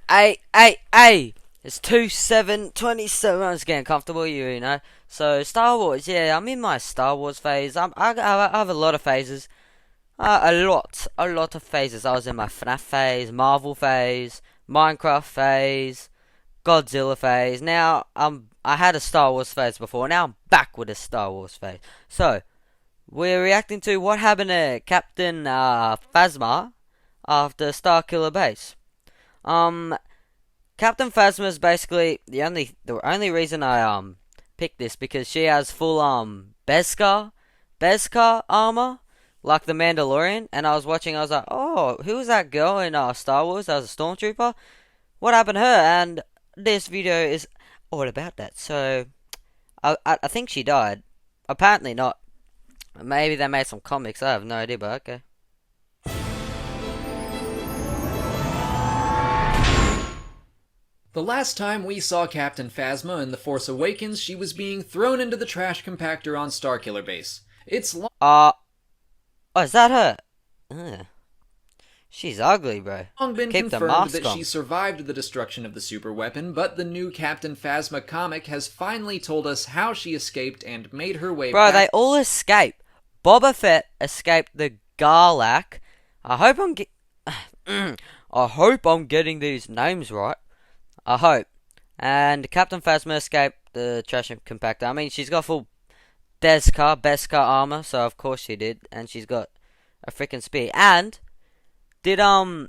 Hey! It's 2/7/27. I'm just getting comfortable, you know. So Star Wars, yeah, I'm in my Star Wars phase. I have a lot of phases. A lot of phases. I was in my FNAF phase, Marvel phase, Minecraft phase, Godzilla phase. Now I had a Star Wars phase before. Now I'm back with a Star Wars phase. So we're reacting to what happened to Captain Phasma after Starkiller base. Um, Captain Phasma is basically the only reason I picked this because she has full Beskar armor like the Mandalorian, and I was watching. I was like, oh, who was that girl in Star Wars? That was a stormtrooper. What happened to her? And this video is all about that. So I think she died. Apparently not. Maybe they made some comics. I have no idea, but okay. The last time we saw Captain Phasma in The Force Awakens, she was being thrown into the trash compactor on Starkiller Base. It's Oh, is that her? Ugh. She's ugly, bro. long been Keep the confirmed mask that on. she survived the destruction of the superweapon, but the new Captain Phasma comic has finally told us how she escaped and made her way Bro, they back. all escape. Boba Fett escaped the Garlac. I hope I'm get. I hope I'm getting these names right. I hope. And Captain Phasma escaped the trash compactor. I mean, she's got full Beskar armor, so of course she did. And she's got a freaking spear. And did I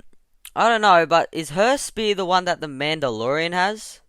don't know, but is her spear the one that the Mandalorian has?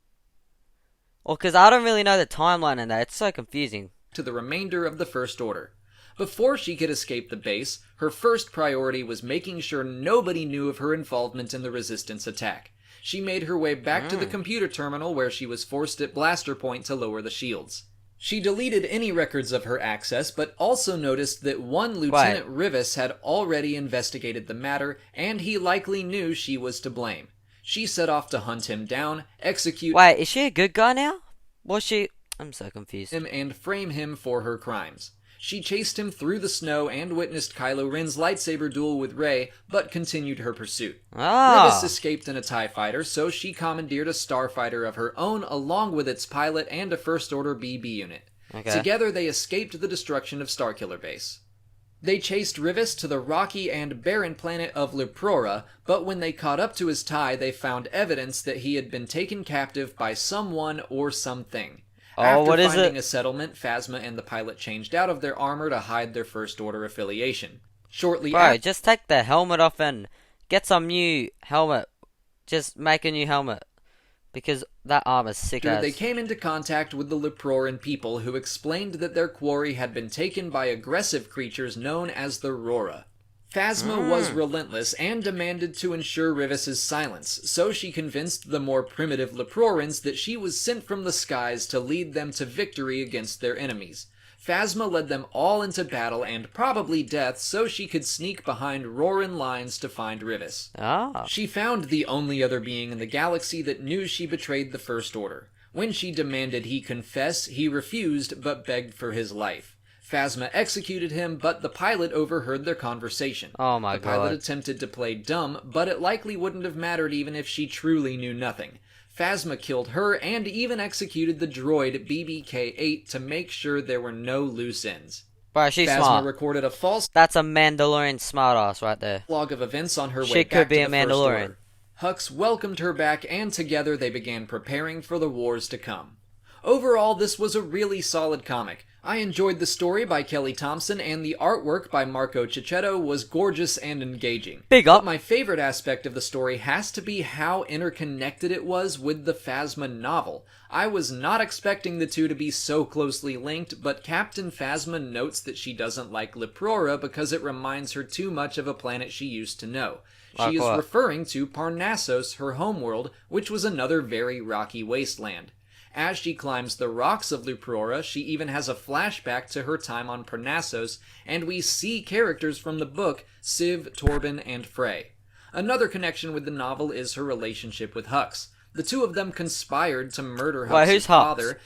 Or because I don't really know the timeline in that. It's so confusing. To the remainder of the First Order. Before she could escape the base, her first priority was making sure nobody knew of her involvement in the Resistance attack. She made her way back to the computer terminal where she was forced at blaster point to lower the shields. She deleted any records of her access, but also noticed that one Lieutenant Rivas had already investigated the matter, and he likely knew she was to blame. She set off to hunt him down, execute Wait, is she a good guy now? Was she? I'm so confused. him, and frame him for her crimes. She chased him through the snow and witnessed Kylo Ren's lightsaber duel with Rey, but continued her pursuit. Rivas escaped in a TIE fighter, so she commandeered a starfighter of her own along with its pilot and a First Order BB unit. Okay. Together they escaped the destruction of Starkiller Base. They chased Rivas to the rocky and barren planet of Liprora, but when they caught up to his TIE, they found evidence that he had been taken captive by someone or something. Oh, After what is finding it? a settlement, Phasma and the pilot changed out of their armor to hide their First Order affiliation. Shortly Bro, after, just take the helmet off and get some new helmet. Just make a new helmet. Because that armor's sick as. they came into contact with the Liproran people, who explained that their quarry had been taken by aggressive creatures known as the Rora. Phasma was relentless and demanded to ensure Rivas' silence, so she convinced the more primitive Liprorans that she was sent from the skies to lead them to victory against their enemies. Phasma led them all into battle and probably death so she could sneak behind Roran lines to find Rivas. She found the only other being in the galaxy that knew she betrayed the First Order. When she demanded he confess, he refused but begged for his life. Phasma executed him, but the pilot overheard their conversation. Oh my The pilot god. attempted to play dumb, but it likely wouldn't have mattered even if she truly knew nothing. Phasma killed her and even executed the droid BBK-8 to make sure there were no loose ends. Bro, she's Phasma smart. recorded a false That's a Mandalorian smartass right there. log of events on her way She back could be to a the First Mandalorian. Order. Hux welcomed her back, and together they began preparing for the wars to come. Overall, this was a really solid comic. I enjoyed the story by Kelly Thompson, and the artwork by Marco Cicchetto was gorgeous and engaging. Big up. But my favorite aspect of the story has to be how interconnected it was with the Phasma novel. I was not expecting the two to be so closely linked, but Captain Phasma notes that she doesn't like Liprora because it reminds her too much of a planet she used to know. She is referring to Parnassos, her homeworld, which was another very rocky wasteland. As she climbs the rocks of Liprora, she even has a flashback to her time on Parnassos, and we see characters from the book, Civ, Torben, and Frey. Another connection with the novel is her relationship with Hux. The two of them conspired to murder Wait, Hux's who's Hux? father,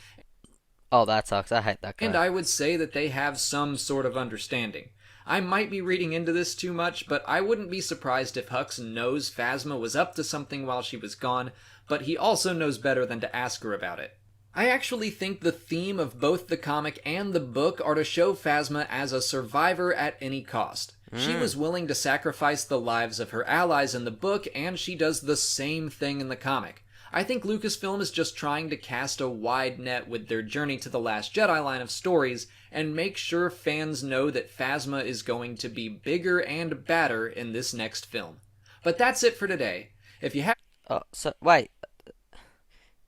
Oh, that sucks. I hate that guy. and I would say that they have some sort of understanding. I might be reading into this too much, but I wouldn't be surprised if Hux knows Phasma was up to something while she was gone, but he also knows better than to ask her about it. I actually think the theme of both the comic and the book are to show Phasma as a survivor at any cost. She was willing to sacrifice the lives of her allies in the book, and she does the same thing in the comic. I think Lucasfilm is just trying to cast a wide net with their Journey to the Last Jedi line of stories, and make sure fans know that Phasma is going to be bigger and badder in this next film. But that's it for today. If you have... Oh, so wait.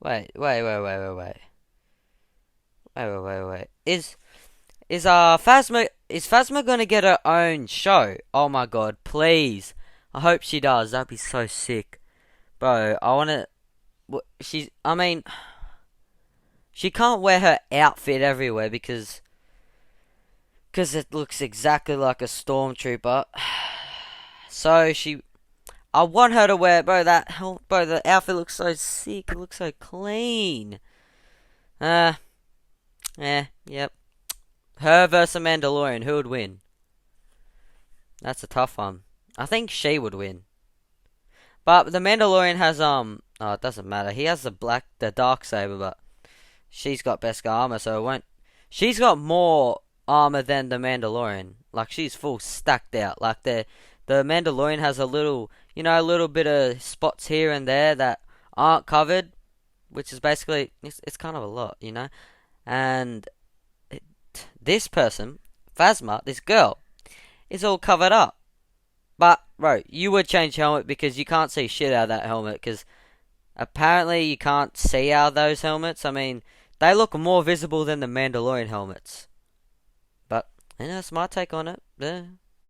Wait. Is Phasma gonna get her own show? Oh my god, please. I hope she does. That'd be so sick. Bro, I wanna I mean, she can't wear her outfit everywhere because it looks exactly like a stormtrooper. So I want her to wear, bro, the outfit looks so sick. It looks so clean. Yep. Her versus a Mandalorian, who would win? That's a tough one. I think she would win. But the Mandalorian has, oh, it doesn't matter. He has the dark saber, but she's got Beskar armor, so it won't. She's got more armor than the Mandalorian. Like, she's full stacked out. Like, the Mandalorian has a little bit of spots here and there that aren't covered, which is basically, it's kind of a lot, And this person, Phasma, this girl, is all covered up. But, bro, you would change helmet because you can't see shit out of that helmet, because apparently you can't see out of those helmets. I mean, they look more visible than the Mandalorian helmets. But, that's my take on it.